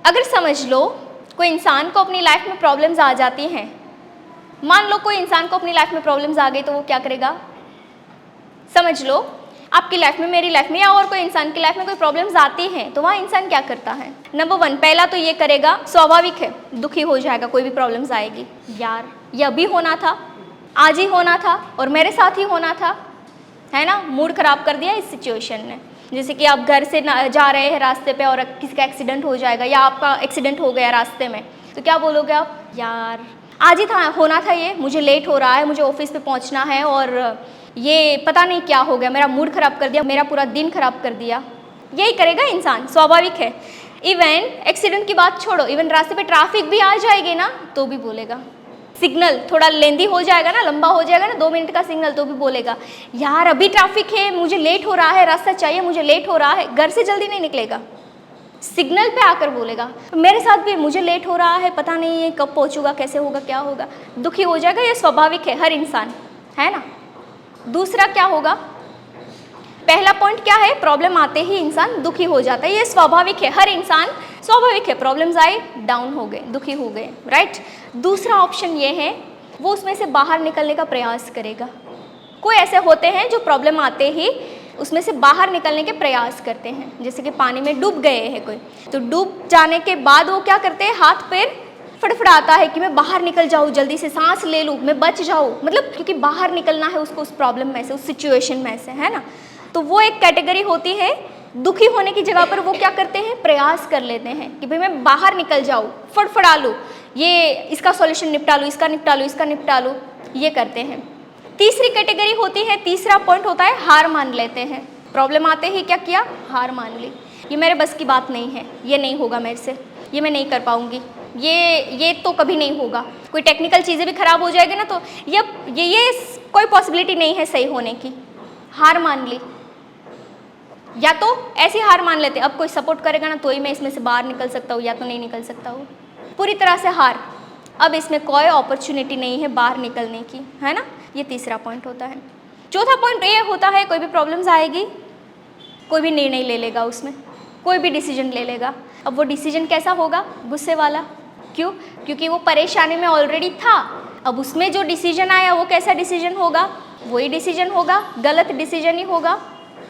अगर समझ लो कोई इंसान को अपनी लाइफ में प्रॉब्लम्स आ जाती हैं, मान लो कोई इंसान को अपनी लाइफ में प्रॉब्लम्स आ गई तो वो क्या करेगा? समझ लो आपकी लाइफ में, मेरी लाइफ में या और कोई इंसान की लाइफ में कोई प्रॉब्लम्स आती हैं तो वहाँ इंसान क्या करता है? नंबर 1, पहला तो ये करेगा, स्वाभाविक है, दुखी हो जाएगा। कोई भी प्रॉब्लम्स आएगी, यार ये अभी होना था, आज ही होना था और मेरे साथ ही होना था, है ना। मूड खराब कर दिया इस सिचुएशन ने। जैसे कि आप घर से जा रहे हैं रास्ते पे और किसी का एक्सीडेंट हो जाएगा या आपका एक्सीडेंट हो गया रास्ते में, तो क्या बोलोगे आप? यार आज ही था, होना था, ये मुझे लेट हो रहा है, मुझे ऑफिस पे पहुंचना है और ये पता नहीं क्या हो गया, मेरा मूड खराब कर दिया, मेरा पूरा दिन खराब कर दिया। यही करेगा इंसान, स्वाभाविक है। इवन एक्सीडेंट की बात छोड़ो, इवन रास्ते पे ट्रैफिक भी आ जाएगी ना तो भी बोलेगा। सिग्नल थोड़ा लेंदी हो जाएगा ना, लंबा हो जाएगा ना, 2 मिनट का सिग्नल, तो भी बोलेगा यार अभी ट्रैफिक है, मुझे लेट हो रहा है, रास्ता चाहिए, मुझे लेट हो रहा है। घर से जल्दी नहीं निकलेगा, सिग्नल पे आकर बोलेगा मेरे साथ भी, मुझे लेट हो रहा है, पता नहीं है कब पहुंचूंगा, कैसे होगा, क्या होगा, दुखी हो जाएगा। ये स्वाभाविक है, हर इंसान, है ना। दूसरा क्या होगा? पहला पॉइंट क्या है? प्रॉब्लम आते ही इंसान दुखी हो जाता है, ये स्वाभाविक है, हर इंसान, स्वाभाविक है। प्रॉब्लम्स आए, डाउन हो गए, दुखी हो गए, राइट। दूसरा ऑप्शन ये है, वो उसमें से बाहर निकलने का प्रयास करेगा। कोई ऐसे होते हैं जो प्रॉब्लम आते ही उसमें से बाहर निकलने के प्रयास करते हैं, जैसे कि पानी में डूब गए हैं कोई, तो डूब जाने के बाद वो क्या करते हैं? हाथ पैर फड़फड़ाता है कि मैं बाहर निकल जाऊँ, जल्दी से सांस ले लूँ, मैं बच जाऊँ, मतलब क्योंकि बाहर निकलना है उसको उस प्रॉब्लम में से, उस सिचुएशन में से, है ना। तो वो एक कैटेगरी होती है। दुखी होने की जगह पर वो क्या करते हैं? प्रयास कर लेते हैं कि भाई मैं बाहर निकल जाऊँ, फड़फड़ा लूँ, ये इसका सॉल्यूशन निपटा लूँ, इसका निपटा लूँ, इसका निपटा लूँ, ये करते हैं। तीसरी कैटेगरी होती है, तीसरा पॉइंट होता है, हार मान लेते हैं। प्रॉब्लम आते ही क्या किया? हार मान ली, ये मेरे बस की बात नहीं है, ये नहीं होगा मेरे से, ये मैं नहीं कर पाऊंगी, ये तो कभी नहीं होगा। कोई टेक्निकल चीज़ें भी खराब हो जाएगी ना तो ये कोई पॉसिबिलिटी नहीं है सही होने की, हार मान ली। या तो ऐसी हार मान लेते अब कोई सपोर्ट करेगा ना तो ही मैं इसमें से बाहर निकल सकता हूँ, या तो नहीं निकल सकता हूँ, पूरी तरह से हार, अब इसमें कोई अपॉर्चुनिटी नहीं है बाहर निकलने की, है ना। ये तीसरा पॉइंट होता है। चौथा पॉइंट ये होता है, कोई भी प्रॉब्लम्स आएगी, कोई भी निर्णय ले लेगा, उसमें कोई भी डिसीजन ले लेगा। अब वो डिसीजन कैसा होगा? गुस्से वाला। क्यों? क्योंकि वो परेशानी में ऑलरेडी था, अब उसमें जो डिसीजन आया वो कैसा डिसीजन होगा? वही डिसीजन होगा, गलत डिसीजन ही होगा,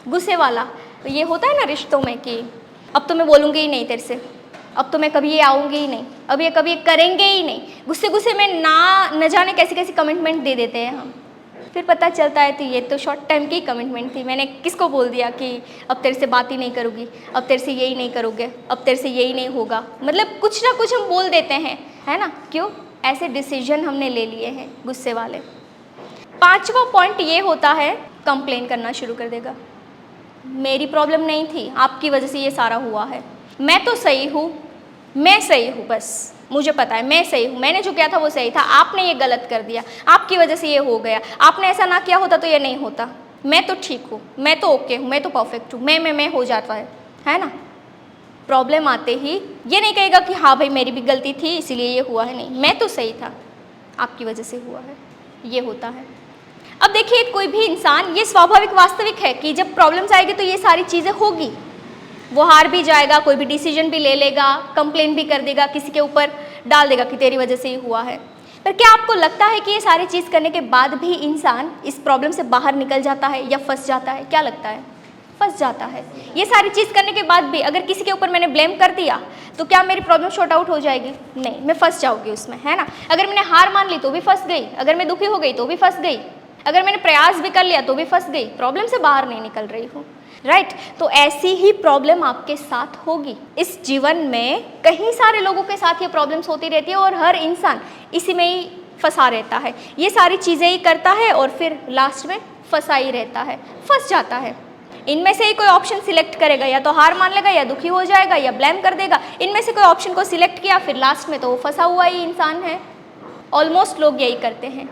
गुस्से वाला। तो ये होता है ना रिश्तों में कि अब तो मैं बोलूँगी ही नहीं तेरे से, अब तो मैं कभी ये आऊँगी ही नहीं, अब ये कभी करेंगे ही नहीं, गुस्से गुस्से में न जाने कैसी कैसी कमिटमेंट दे देते हैं हम। फिर पता चलता है तो ये तो शॉर्ट टाइम की कमिटमेंट थी, मैंने किसको बोल दिया कि अब तेरे से बात ही नहीं करूँगी, अब तेरे से यही नहीं करोगे, अब तेरे से यही नहीं होगा, मतलब कुछ ना कुछ हम बोल देते हैं, है ना। क्यों? ऐसे डिसीजन हमने ले लिए हैं, गुस्से वाले। पांचवा पॉइंट ये होता है, कंप्लेन करना शुरू कर देगा, मेरी प्रॉब्लम नहीं थी, आपकी वजह से ये सारा हुआ है, मैं तो सही हूँ, मैं सही हूँ, बस मुझे पता है मैं सही हूँ, मैंने जो किया था वो सही था, आपने ये गलत कर दिया, आपकी वजह से ये हो गया, आपने ऐसा ना किया होता तो ये नहीं होता, मैं तो ठीक हूँ, मैं तो ओके हूँ, मैं तो परफेक्ट हूँ, मैं हो जाता है ना। प्रॉब्लम आते ही ये नहीं कहेगा कि हाँ भाई मेरी भी गलती थी इसीलिए ये हुआ है, नहीं, मैं तो सही था, आपकी वजह से हुआ है, ये होता है। अब देखिए कोई भी इंसान, ये स्वाभाविक वास्तविक है कि जब प्रॉब्लम्स आएगी तो ये सारी चीज़ें होगी, वो हार भी जाएगा, कोई भी डिसीजन भी ले लेगा, कंप्लेन भी कर देगा, किसी के ऊपर डाल देगा कि तेरी वजह से ही हुआ है। पर क्या आपको लगता है कि ये सारी चीज़ करने के बाद भी इंसान इस प्रॉब्लम से बाहर निकल जाता है या फंस जाता है? क्या लगता है? फंस जाता है। ये सारी चीज़ करने के बाद भी अगर किसी के ऊपर मैंने ब्लेम कर दिया तो क्या मेरी प्रॉब्लम शॉर्ट आउट हो जाएगी? नहीं, मैं फंस जाऊँगी उसमें, है ना। अगर मैंने हार मान ली तो भी फंस गई, अगर मैं दुखी हो गई तो भी फंस गई, अगर मैंने प्रयास भी कर लिया तो भी फंस गई, प्रॉब्लम से बाहर नहीं निकल रही हूँ, राइट। तो ऐसी ही प्रॉब्लम आपके साथ होगी। इस जीवन में कई सारे लोगों के साथ ये प्रॉब्लम्स होती रहती है और हर इंसान इसी में ही फंसा रहता है, ये सारी चीज़ें ही करता है और फिर लास्ट में फंसा ही रहता है, फंस जाता है। इनमें से ही कोई ऑप्शन सिलेक्ट करेगा, या तो हार मान लेगा, या दुखी हो जाएगा, या ब्लेम कर देगा। इनमें से कोई ऑप्शन को सिलेक्ट किया, फिर लास्ट में तो वो फंसा हुआ ही इंसान है। ऑलमोस्ट लोग यही करते हैं।